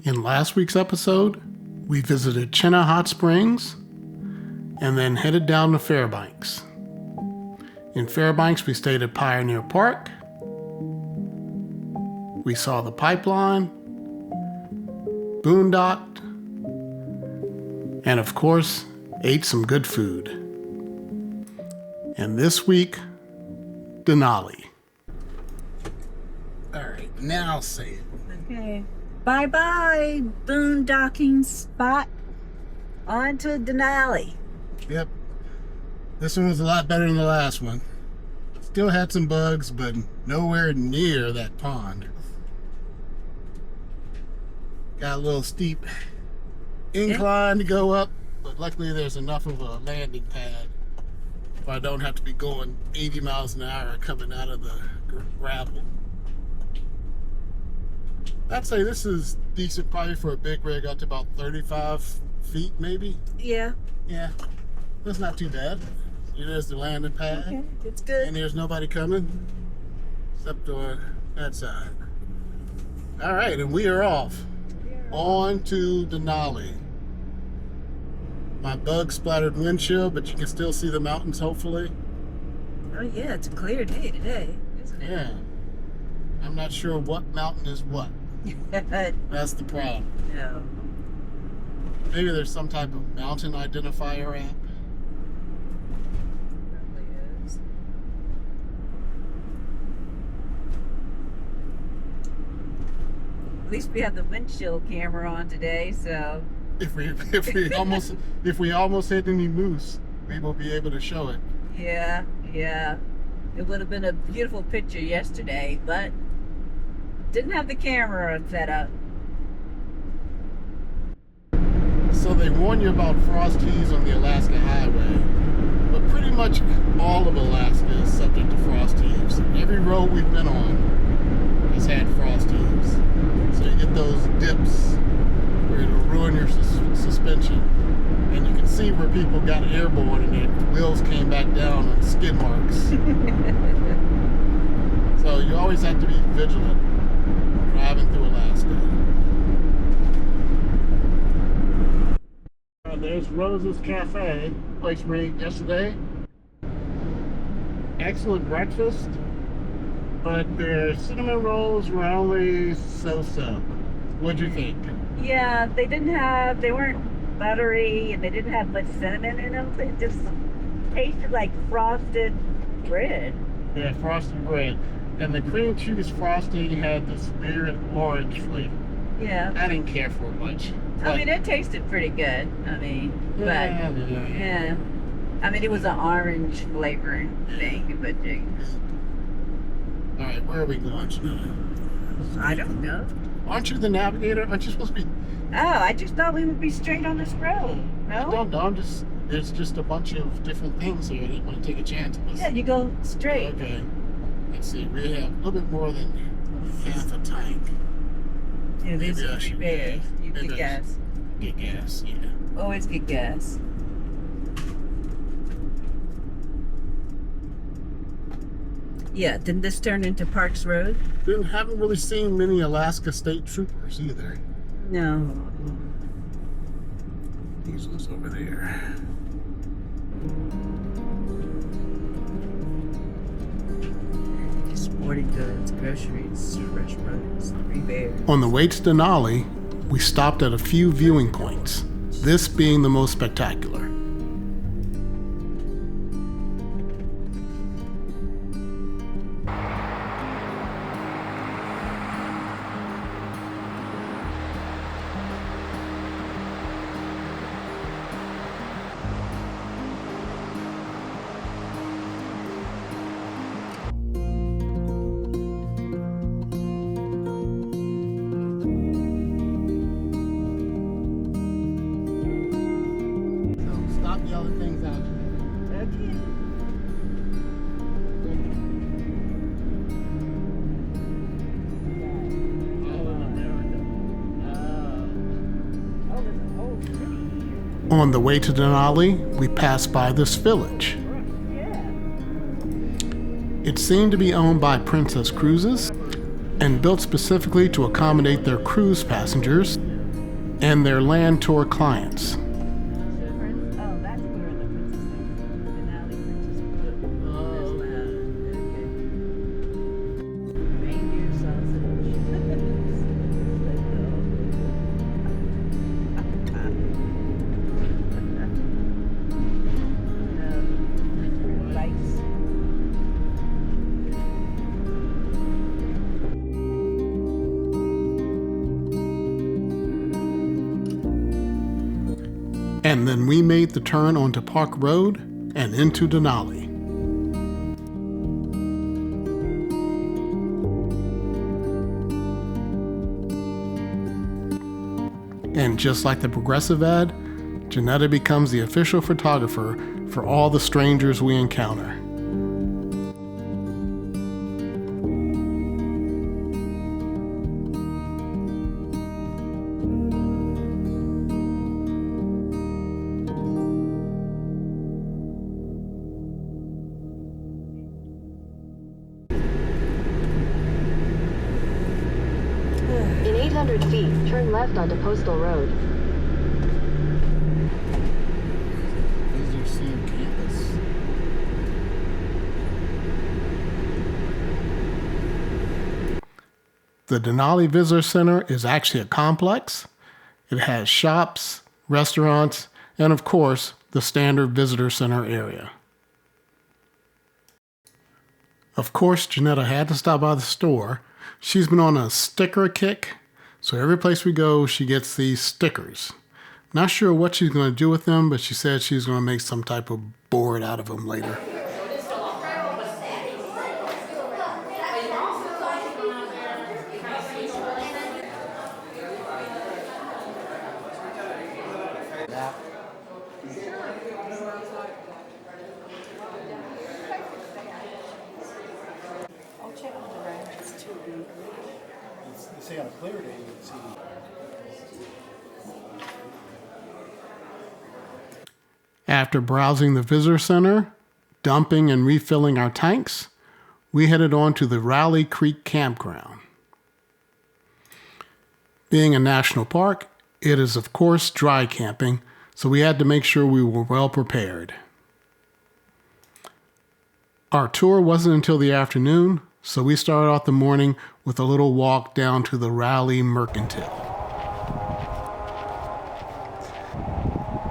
In last week's episode, we visited Chena Hot Springs and then headed down to Fairbanks. In Fairbanks, we stayed at Pioneer Park. We saw the pipeline, boondocked, and of course, ate some good food. And this week, Denali. All right, now say it. Okay. Bye-bye, boondocking spot. On to Denali. Yep. This one was a lot better than the last one. Still had some bugs, but nowhere near that pond. Got a little steep incline to go up, but luckily there's enough of a landing pad where I don't have to be going 80 miles an hour coming out of the gravel. I'd say this is decent probably for a big rig up to about 35 feet maybe. Yeah. Yeah, that's not too bad. There's the landing pad. Okay, it's good. And there's nobody coming except on that side. All right, and we are off. On to Denali. My bug splattered windshield, but you can still see the mountains hopefully. Oh yeah, it's a clear day today, isn't it? Yeah. I'm not sure what mountain is what. That's the problem. No. Maybe there's some type of mountain identifier app. Probably is. At least we have the windshield camera on today, so. If we almost hit any moose, we will be able to show it. Yeah. It would have been a beautiful picture yesterday, but didn't have the camera set up. So they warn you about frost heaves on the Alaska highway, but pretty much all of Alaska is subject to frost heaves. Every road we've been on has had frost heaves. So you get those dips where it'll ruin your suspension, and you can see where people got airborne and their wheels came back down on skid marks. So you always have to be vigilant driving through Alaska. There's Rose's Cafe, place we ate yesterday. Excellent breakfast, but their cinnamon rolls were only so-so. What'd you think? Yeah, they weren't buttery and they didn't have much cinnamon in them. They just tasted like frosted bread. Yeah, frosted bread. And the cream cheese frosting had this weird orange flavor. Yeah. I didn't care for it much. I mean, it tasted pretty good. I mean, yeah. I mean, it was an orange flavoring thing, but all right, where are we going now? I don't know. Aren't you the navigator? Aren't you supposed to be? Oh, I just thought we would be straight on this road. No? I don't know. There's just a bunch of different things here. I didn't want to take a chance. Yeah, you go straight. Okay. Let's see. We have a little bit more than half a tank. Yeah, these are 3 bears. You get gas. Get gas, yeah. Always get gas. Yeah, didn't this turn into Parks Road? Haven't really seen many Alaska State Troopers either. No. These ones over there. Sporting goods, groceries, fresh produce, 3 bears. On the way to Denali, we stopped at a few viewing points, this being the most spectacular. Yelling things out. Okay. On the way to Denali, we passed by this village. It seemed to be owned by Princess Cruises, and built specifically to accommodate their cruise passengers and their land tour clients. Oh, that's where the princess thing. Denali princess. There's that. Okay. Reindeer sausage. Rice. And then we made the turn onto Park Road and into Denali. And just like the Progressive ad, Janetta becomes the official photographer for all the strangers we encounter. In 800 feet, turn left onto Postal Road. Visitor Center campus. The Denali Visitor Center is actually a complex. It has shops, restaurants, and of course, the standard visitor center area. Of course, Janetta had to stop by the store. She's been on a sticker kick, so every place we go, she gets these stickers. Not sure what she's going to do with them, but she said she's going to make some type of board out of them later. Say on a clear day, you would see. After browsing the visitor center, dumping and refilling our tanks, we headed on to the Raleigh Creek Campground. Being a national park, it is of course dry camping, so we had to make sure we were well prepared. Our tour wasn't until the afternoon, so we started off the morning with a little walk down to the Raleigh Mercantile.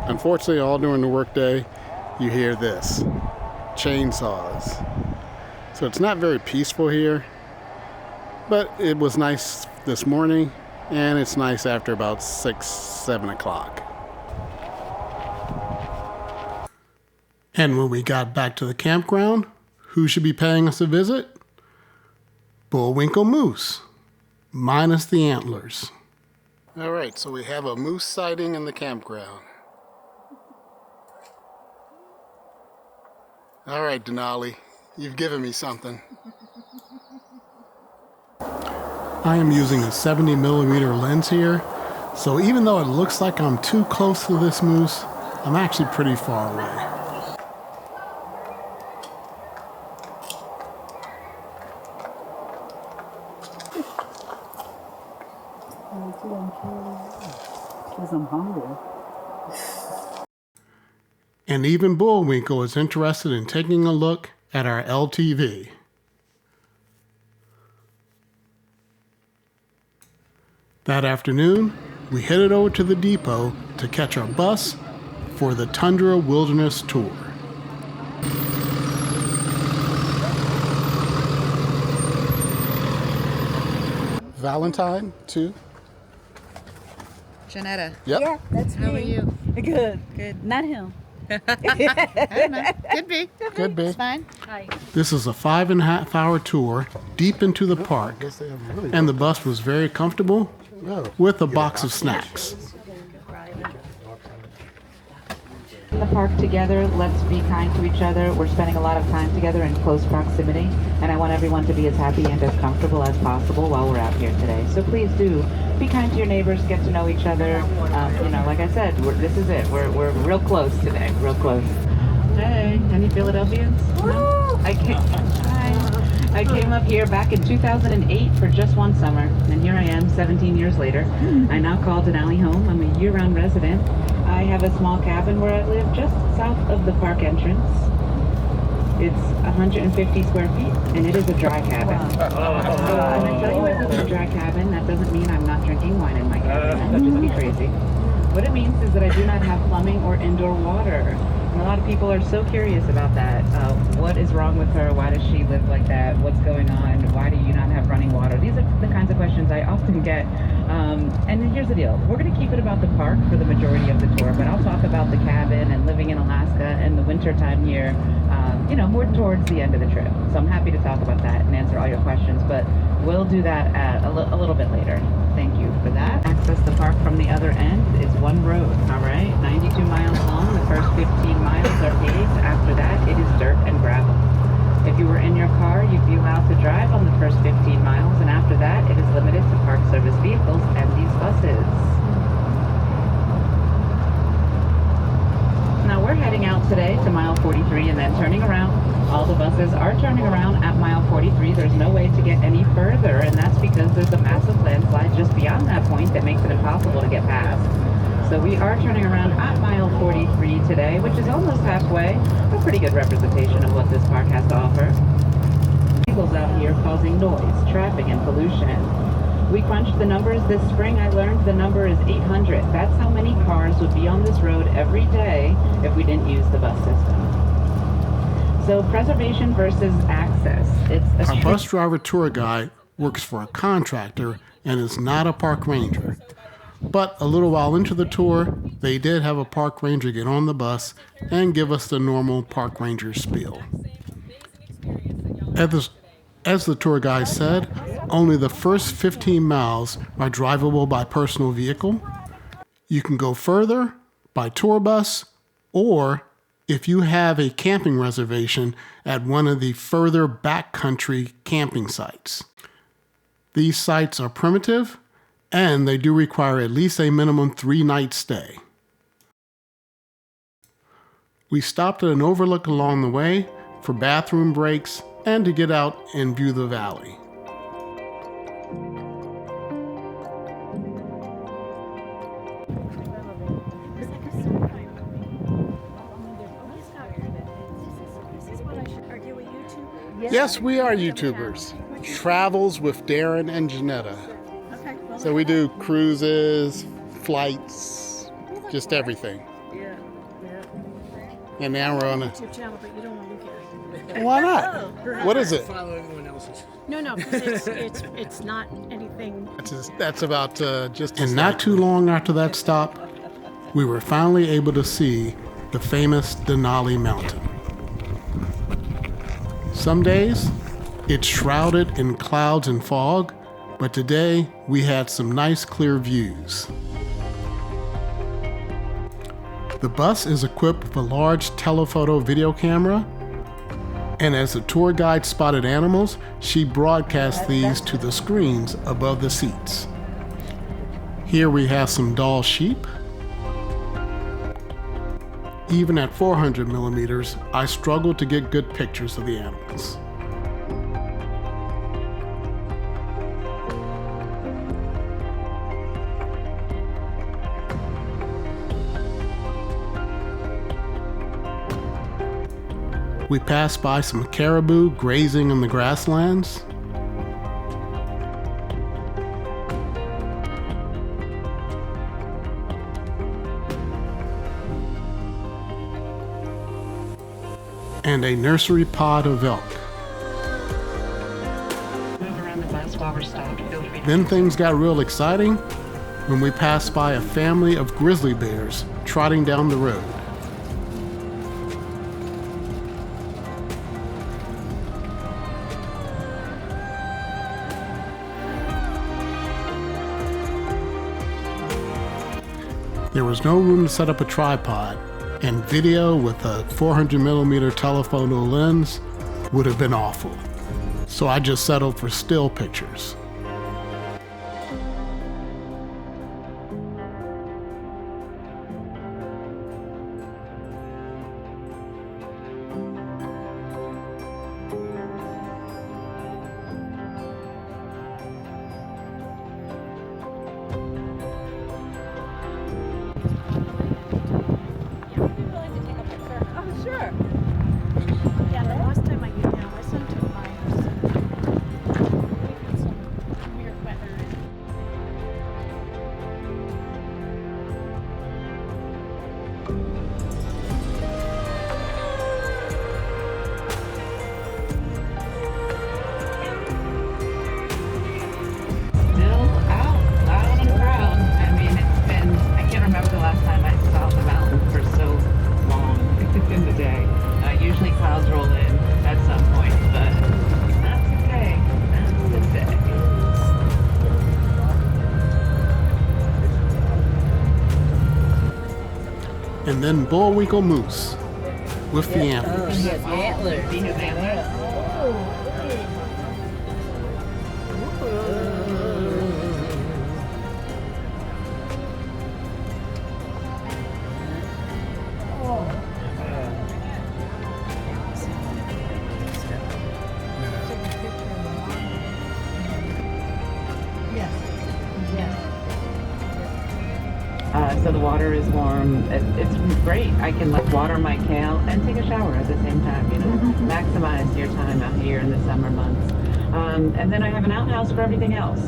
Unfortunately, all during the workday, you hear this, chainsaws. So it's not very peaceful here, but it was nice this morning, and it's nice after about 6, 7 o'clock. And when we got back to the campground, who should be paying us a visit? Bullwinkle moose, minus the antlers. All right, so we have a moose sighting in the campground. All right, Denali, you've given me something. I am using a 70mm lens here, so even though it looks like I'm too close to this moose, I'm actually pretty far away. Because I'm hungry. And even Bullwinkle is interested in taking a look at our LTV. That afternoon, we headed over to the depot to catch our bus for the Tundra Wilderness Tour. Valentine, too? Janetta. Yep. Yeah, that's me. How are you? Good. Good. Not him. I don't know. Could be. Could be. It's fine. Hi. This is a 5.5-hour tour deep into the park, and the bus was very comfortable with a box of snacks. In the park together, let's be kind to each other. We're spending a lot of time together in close proximity, and I want everyone to be as happy and as comfortable as possible while we're out here today. So please do be kind to your neighbors, get to know each other. Like I said, this is it. We're real close today, real close. Hey, any Philadelphians? No? I can't. Hi. I came up here back in 2008 for just one summer, and here I am 17 years later. I now call Denali home. I'm a year-round resident. I have a small cabin where I live just south of the park entrance. It's 150 square feet, and it is a dry cabin. So when I tell you it's a dry cabin, that doesn't mean I'm not drinking wine in my cabin. That would just be crazy. What it means is that I do not have plumbing or indoor water. And a lot of people are so curious about that. What is wrong with her? Why does she live like that? What's going on? Why do you not have running water? These are the kinds of questions I often get. And here's the deal. We're going to keep it about the park for the majority of the tour, but I'll talk about the cabin and living in Alaska and the winter time here, more towards the end of the trip. So I'm happy to talk about that and answer all your questions, but we'll do that a little bit later. Thank you for that. Access the park from the other end is one road, all right? 92 miles long. The first 15 miles are paved. After that, it is dirt and gravel. If you were in your car, you'd be allowed to drive on the first 15 miles, and after that, it is limited to Park Service vehicles and these buses. Now we're heading out today to mile 43 and then turning around. All the buses are turning around at mile 43. There's no way to get any further, and that's because there's a massive landslide just beyond that point that makes it impossible to get past. So we are turning around at mile 43 today, which is almost halfway. A pretty good representation of what this park has to offer. Vehicles out here causing noise, traffic, and pollution. We crunched the numbers this spring. I learned the number is 800. That's how many cars would be on this road every day if we didn't use the bus system. So preservation versus access. Our bus driver tour guide works for a contractor and is not a park ranger. But a little while into the tour, they did have a park ranger get on the bus and give us the normal park ranger spiel. As the tour guide said, only the first 15 miles are drivable by personal vehicle. You can go further by tour bus, or if you have a camping reservation at one of the further backcountry camping sites. These sites are primitive, and they do require at least a minimum 3-night stay. We stopped at an overlook along the way for bathroom breaks and to get out and view the valley. Yes, we are YouTubers. Travels with Darren and Janetta. So we do cruises, flights, just everything. And now we're on a YouTube channel, but you don't want to look at it. Why not? What is it? Follow everyone else's. No, because it's not anything. That's about just. And not too long after that stop, we were finally able to see the famous Denali Mountain. Some days, it's shrouded in clouds and fog, but today we had some nice clear views. The bus is equipped with a large telephoto video camera, and as the tour guide spotted animals, she broadcast these to the screens above the seats. Here we have some doll sheep. Even at 400 millimeters, I struggled to get good pictures of the animals. We passed by some caribou grazing in the grasslands. And a nursery pod of elk. Move around the bus while we're stopped. Feel free to Then things got real exciting when we passed by a family of grizzly bears trotting down the road. There was no room to set up a tripod, and video with a 400 millimeter telephoto lens would have been awful. So I just settled for still pictures. and then Bullwinkle Moose with the antlers. See his antlers. So the water is warm. It's great. I can like water my kale and take a shower at the same time, you know. Maximize your time out here in the summer months. And then I have an outhouse for everything else.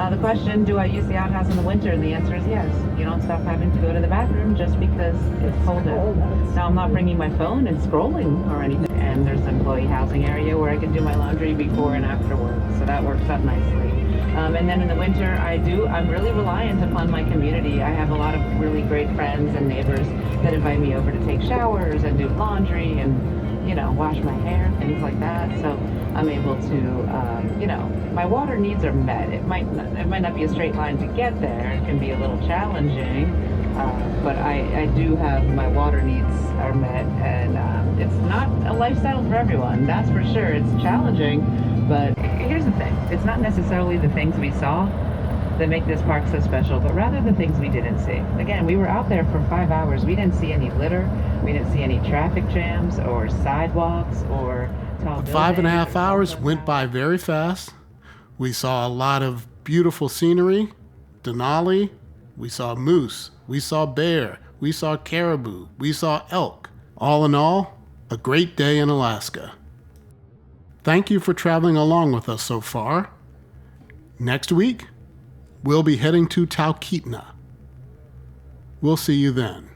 The question, do I use the outhouse in the winter? And the answer is yes. You don't stop having to go to the bathroom just because it's cold out. Now I'm not bringing my phone and scrolling or anything. And there's an employee housing area where I can do my laundry before and after work. So that works out nicely. And then in the winter, I'm really reliant upon my community. I have a lot of really great friends and neighbors that invite me over to take showers and do laundry and, you know, wash my hair, things like that. So I'm able to, you know, my water needs are met. It might not be a straight line to get there. It can be a little challenging, but I do have my water needs are met, and it's not a lifestyle for everyone. That's for sure. It's challenging. But here's the thing, it's not necessarily the things we saw that make this park so special, but rather the things we didn't see. Again, we were out there for 5 hours. We didn't see any litter, we didn't see any traffic jams or sidewalks or tall buildings. 5.5 hours went by very fast. We saw a lot of beautiful scenery, Denali, we saw moose, we saw bear, we saw caribou, we saw elk. All in all, a great day in Alaska. Thank you for traveling along with us so far. Next week, we'll be heading to Talkeetna. We'll see you then.